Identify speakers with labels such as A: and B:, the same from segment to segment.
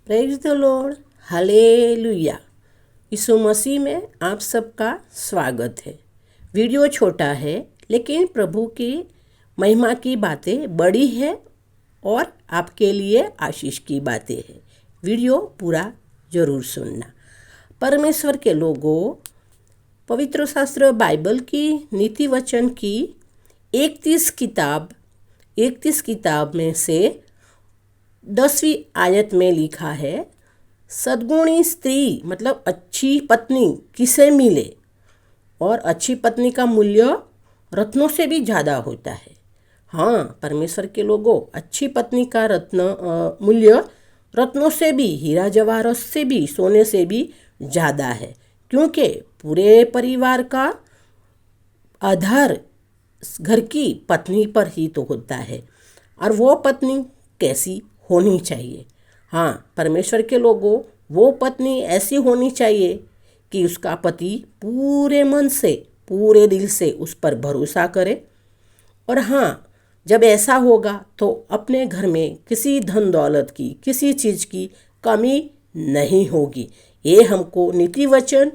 A: Praise the lord, hallelujah. Yeshu Masih में आप सबका स्वागत है। वीडियो छोटा है लेकिन प्रभु की महिमा की बातें बड़ी है और आपके लिए आशीष की बातें हैं। वीडियो पूरा जरूर सुनना। परमेश्वर के लोगों, पवित्र शास्त्र बाइबल की नीति वचन की 31 किताब में से 10वीं आयत में लिखा है, सद्गुणी स्त्री मतलब अच्छी पत्नी किसे मिले, और अच्छी पत्नी का मूल्य रत्नों से भी ज़्यादा होता है। हाँ, परमेश्वर के लोगों, अच्छी पत्नी का मूल्य रत्नों से भी, हीरा जवाहरात से भी, सोने से भी ज़्यादा है, क्योंकि पूरे परिवार का आधार घर की पत्नी पर ही तो होता है। और वो पत्नी कैसी होनी चाहिए? हाँ, परमेश्वर के लोगों, वो पत्नी ऐसी होनी चाहिए कि उसका पति पूरे मन से, पूरे दिल से उस पर भरोसा करे। और हाँ, जब ऐसा होगा तो अपने घर में किसी धन दौलत की, किसी चीज़ की कमी नहीं होगी। ये हमको नीति वचन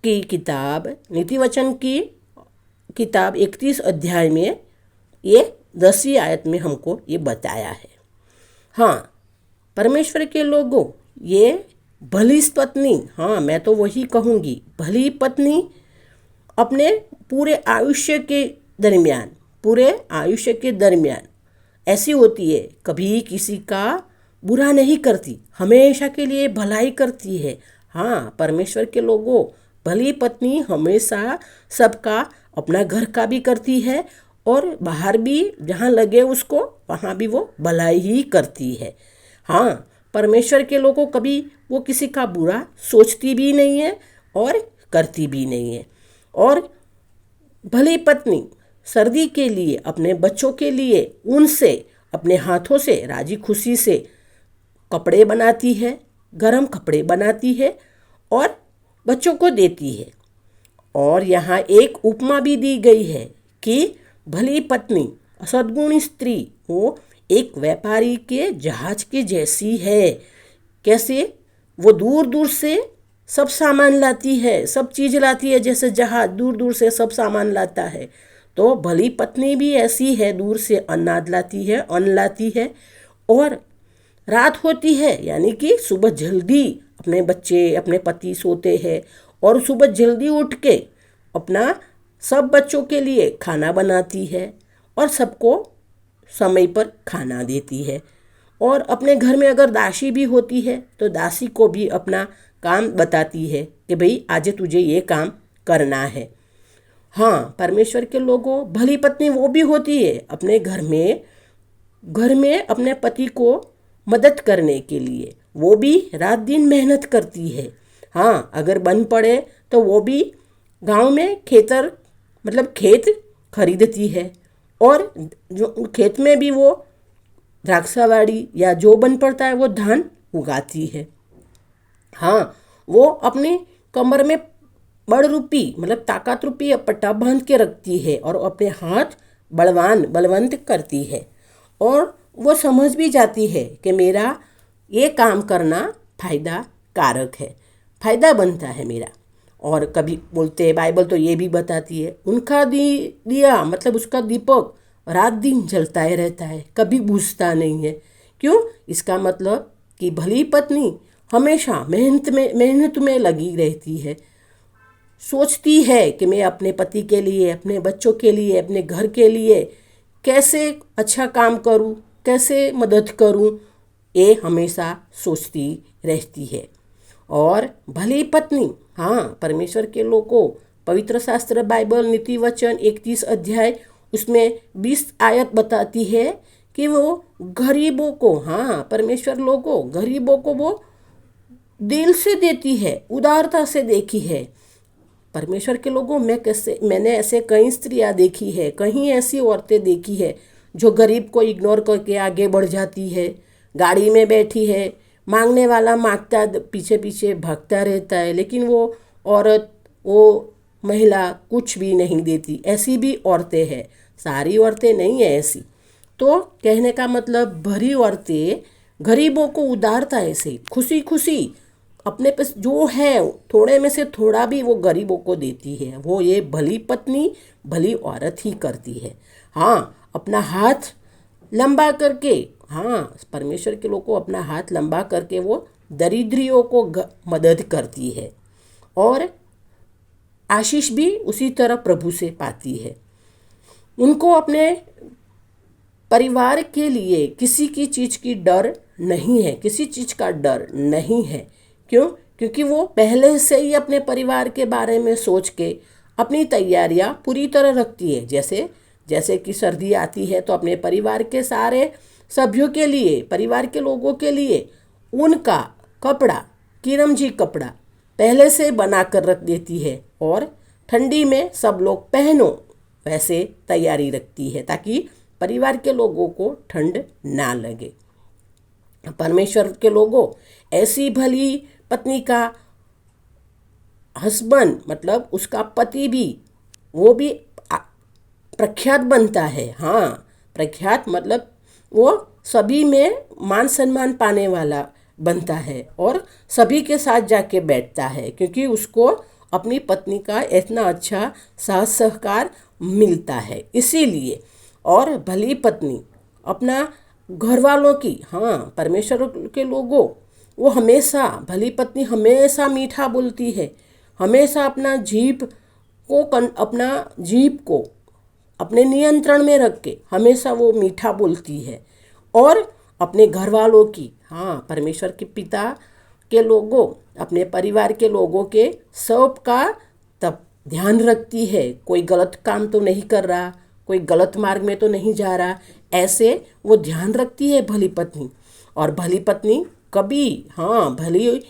A: की किताब 31 अध्याय में ये 10वीं आयत में हमको ये बताया है। हाँ, परमेश्वर के लोगों, ये भली पत्नी, हाँ मैं तो वही कहूँगी, भली पत्नी अपने पूरे आयुष्य के दरमियान ऐसी होती है, कभी किसी का बुरा नहीं करती, हमेशा के लिए भलाई करती है। हाँ, परमेश्वर के लोगों, भली पत्नी हमेशा सबका, अपना घर का भी करती है और बाहर भी जहाँ लगे उसको वहाँ भी वो भलाई ही करती है। हाँ, परमेश्वर के लोगों, कभी वो किसी का बुरा सोचती भी नहीं है और करती भी नहीं है। और भली पत्नी सर्दी के लिए, अपने बच्चों के लिए उनसे अपने हाथों से राजी खुशी से कपड़े बनाती है, गरम कपड़े बनाती है और बच्चों को देती है। और यहाँ एक उपमा भी दी गई है कि भली पत्नी, सद्गुणी स्त्री, वो एक व्यापारी के जहाज के जैसी है। कैसे? वो दूर दूर से सब सामान लाती है, सब चीज़ लाती है, जैसे जहाज दूर दूर से सब सामान लाता है। तो भली पत्नी भी ऐसी है, दूर से अनाज लाती है, अन्न लाती है। और रात होती है, यानी कि सुबह जल्दी अपने बच्चे, अपने पति सोते हैं और सुबह जल्दी उठ के अपना सब बच्चों के लिए खाना बनाती है और सबको समय पर खाना देती है। और अपने घर में अगर दासी भी होती है तो दासी को भी अपना काम बताती है कि भाई आज तुझे ये काम करना है। हाँ, परमेश्वर के लोगों, भली पत्नी वो भी होती है अपने घर में अपने पति को मदद करने के लिए, वो भी रात दिन मेहनत करती है। हाँ, अगर बन पड़े तो वो भी गांव में खेत खरीदती है और जो खेत में भी वो द्राक्षावाड़ी या जो बन पड़ता है वो धान उगाती है। हाँ, वो अपनी कमर में बड़ रूपी ताकत रूपी पट्टा बांध के रखती है और अपने हाथ बलवंत करती है। और वो समझ भी जाती है कि मेरा ये काम करना फायदा कारक है, फायदा बनता है मेरा। और कभी बोलते हैं, बाइबल तो ये भी बताती है, उनका दिया उसका दीपक रात दिन जलता ही रहता है, कभी बुझता नहीं है। क्यों? इसका मतलब कि भली पत्नी हमेशा मेहनत में लगी रहती है, सोचती है कि मैं अपने पति के लिए, अपने बच्चों के लिए, अपने घर के लिए कैसे अच्छा काम करूं, कैसे मदद करूं, ये हमेशा सोचती रहती है। और भली पत्नी, हाँ, परमेश्वर के लोगों, पवित्र शास्त्र बाइबल नीति वचन 31 अध्याय उसमें 20 आयत बताती है कि वो गरीबों को, हाँ परमेश्वर लोगों, गरीबों को वो दिल से देती है, उदारता से देखी है। परमेश्वर के लोगों, मैंने ऐसे कई स्त्रियां देखी है, कहीं ऐसी औरतें देखी है जो गरीब को इग्नोर करके आगे बढ़ जाती है। गाड़ी में बैठी है, मांगने वाला मांगता, पीछे पीछे भागता रहता है, लेकिन वो औरत, वो महिला कुछ भी नहीं देती। ऐसी भी औरतें हैं, सारी औरतें नहीं है ऐसी। तो कहने का मतलब, भरी औरतें गरीबों को उदारता से खुशी खुशी अपने पास जो है थोड़े में से थोड़ा भी वो गरीबों को देती है। वो ये भली पत्नी भली औरत ही करती है। हाँ, अपना हाथ लंबा करके, हाँ, परमेश्वर के लोग को अपना हाथ लंबा करके वो दरिद्रियों को मदद करती है और आशीष भी उसी तरह प्रभु से पाती है। उनको अपने परिवार के लिए किसी की चीज़ की डर नहीं है, किसी चीज़ का डर नहीं है। क्यों? क्योंकि वो पहले से ही अपने परिवार के बारे में सोच के अपनी तैयारियां पूरी तरह रखती है। जैसे जैसे कि सर्दी आती है तो अपने परिवार के सारे सभ्यों के लिए, परिवार के लोगों के लिए उनका कपड़ा, किरमजी कपड़ा पहले से बना कर रख देती है और ठंडी में सब लोग पहनो वैसे तैयारी रखती है ताकि परिवार के लोगों को ठंड ना लगे। परमेश्वर के लोगों, ऐसी भली पत्नी का हस्बैंड मतलब उसका पति भी, वो भी प्रख्यात बनता है। हाँ, प्रख्यात मतलब वो सभी में मान सम्मान पाने वाला बनता है और सभी के साथ जाके बैठता है क्योंकि उसको अपनी पत्नी का इतना अच्छा साथ सहकार मिलता है। इसीलिए और भली पत्नी अपना घर वालों की, हाँ, परमेश्वर के लोगों, वो हमेशा, भली पत्नी हमेशा मीठा बोलती है, हमेशा अपना जीभ को अपने नियंत्रण में रख के हमेशा वो मीठा बोलती है और अपने घर वालों की, हाँ, परमेश्वर के पिता के लोगों, अपने परिवार के लोगों के सब का तब ध्यान रखती है। कोई गलत काम तो नहीं कर रहा, कोई गलत मार्ग में तो नहीं जा रहा, ऐसे वो ध्यान रखती है भली पत्नी। और भली पत्नी कभी, हाँ, भली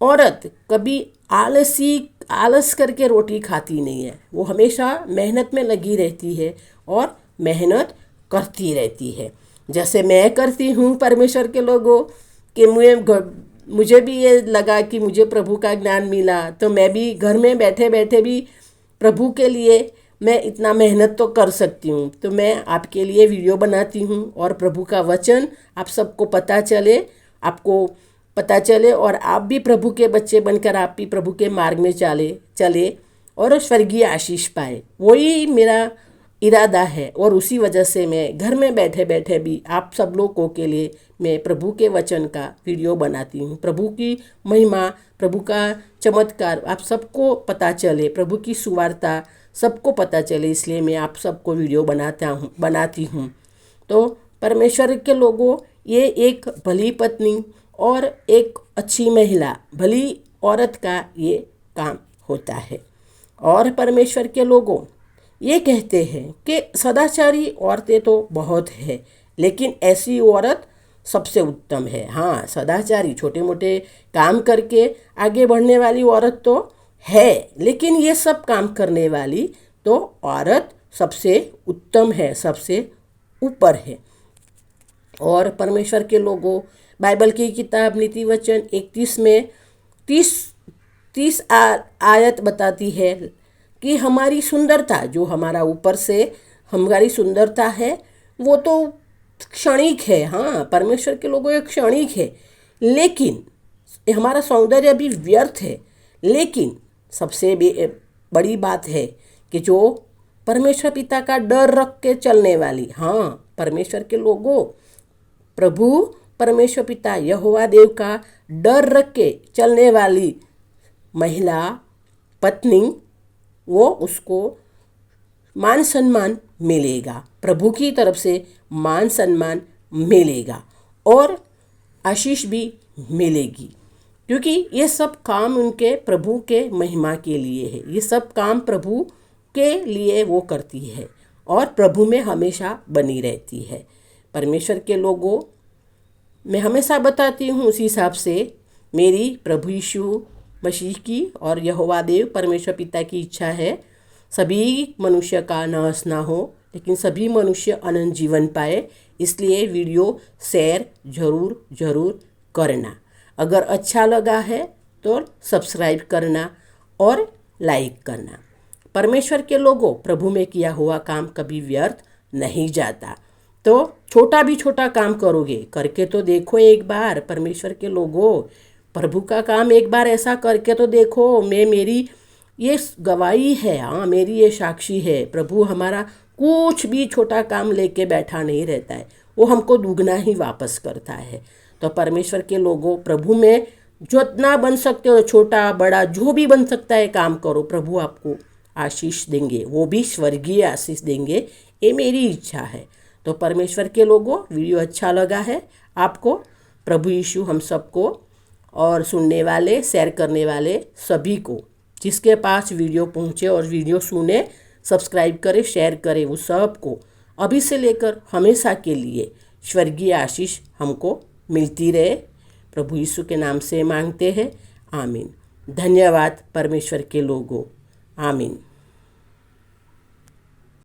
A: औरत कभी आलस करके रोटी खाती नहीं है। वो हमेशा मेहनत में लगी रहती है और मेहनत करती रहती है। जैसे मैं करती हूँ परमेश्वर के लोगों कि मुझे भी ये लगा कि मुझे प्रभु का ज्ञान मिला तो मैं भी घर में बैठे बैठे भी प्रभु के लिए मैं इतना मेहनत तो कर सकती हूँ। तो मैं आपके लिए वीडियो बनाती हूँ और प्रभु का वचन आप सबको आपको पता चले और आप भी प्रभु के बच्चे बनकर आप भी प्रभु के मार्ग में चले और स्वर्गीय आशीष पाए। वही मेरा इरादा है और उसी वजह से मैं घर में बैठे बैठे भी आप सब लोगों के लिए मैं प्रभु के वचन का वीडियो बनाती हूँ। प्रभु की महिमा, प्रभु का चमत्कार आप सबको पता चले, प्रभु की सुवार्ता सबको पता चले, इसलिए मैं आप सबको वीडियो बनाती हूँ। तो परमेश्वर के लोगों, ये एक भली पत्नी और एक अच्छी महिला, भली औरत का ये काम होता है। और परमेश्वर के लोगों, ये कहते हैं कि सदाचारी औरतें तो बहुत है लेकिन ऐसी औरत सबसे उत्तम है। हाँ, सदाचारी छोटे मोटे काम करके आगे बढ़ने वाली औरत तो है, लेकिन ये सब काम करने वाली तो औरत सबसे उत्तम है, सबसे ऊपर है। और परमेश्वर के लोगों, बाइबल की किताब नीति वचन 31 में 30 आयत बताती है कि हमारी सुंदरता, जो हमारा ऊपर से हमारी सुंदरता है वो तो क्षणिक है। हाँ, परमेश्वर के लोगों ये क्षणिक है, लेकिन हमारा सौंदर्य भी व्यर्थ है। लेकिन सबसे बड़ी बात है कि जो परमेश्वर पिता का डर रख के चलने वाली, हाँ, परमेश्वर के लोगों, प्रभु परमेश्वर पिता यहोवा देव का डर रख के चलने वाली महिला पत्नी, वो उसको मान सम्मान मिलेगा, प्रभु की तरफ से मान सम्मान मिलेगा और आशीष भी मिलेगी, क्योंकि ये सब काम उनके प्रभु के महिमा के लिए है। ये सब काम प्रभु के लिए वो करती है और प्रभु में हमेशा बनी रहती है। परमेश्वर के लोगों, मैं हमेशा बताती हूँ उसी हिसाब से मेरी प्रभु यीशु मसीह की और यहोवा देव परमेश्वर पिता की इच्छा है सभी मनुष्य का नाश ना हो, लेकिन सभी मनुष्य अनंत जीवन पाए। इसलिए वीडियो शेयर ज़रूर करना। अगर अच्छा लगा है तो सब्सक्राइब करना और लाइक करना। परमेश्वर के लोगों, प्रभु में किया हुआ काम कभी व्यर्थ नहीं जाता। तो छोटा भी छोटा काम करोगे, करके तो देखो एक बार परमेश्वर के लोगों, प्रभु का काम एक बार ऐसा करके तो देखो। मेरी ये गवाही है, हाँ मेरी ये साक्षी है, प्रभु हमारा कुछ भी छोटा काम लेके बैठा नहीं रहता है, वो हमको दुगना ही वापस करता है। तो परमेश्वर के लोगों, प्रभु में जितना बन सकते हो, छोटा बड़ा जो भी बन सकता है काम करो, प्रभु आपको आशीष देंगे, वो भी स्वर्गीय आशीष देंगे, ये मेरी इच्छा है। तो परमेश्वर के लोगों, वीडियो अच्छा लगा है आपको, प्रभु यीशु हम सबको और सुनने वाले, शेयर करने वाले सभी को, जिसके पास वीडियो पहुँचे और वीडियो सुने, सब्सक्राइब करे, शेयर करे, वो सब को अभी से लेकर हमेशा के लिए स्वर्गीय आशीष हमको मिलती रहे, प्रभु यीशु के नाम से मांगते हैं, आमीन। धन्यवाद परमेश्वर के लोगों, आमीन।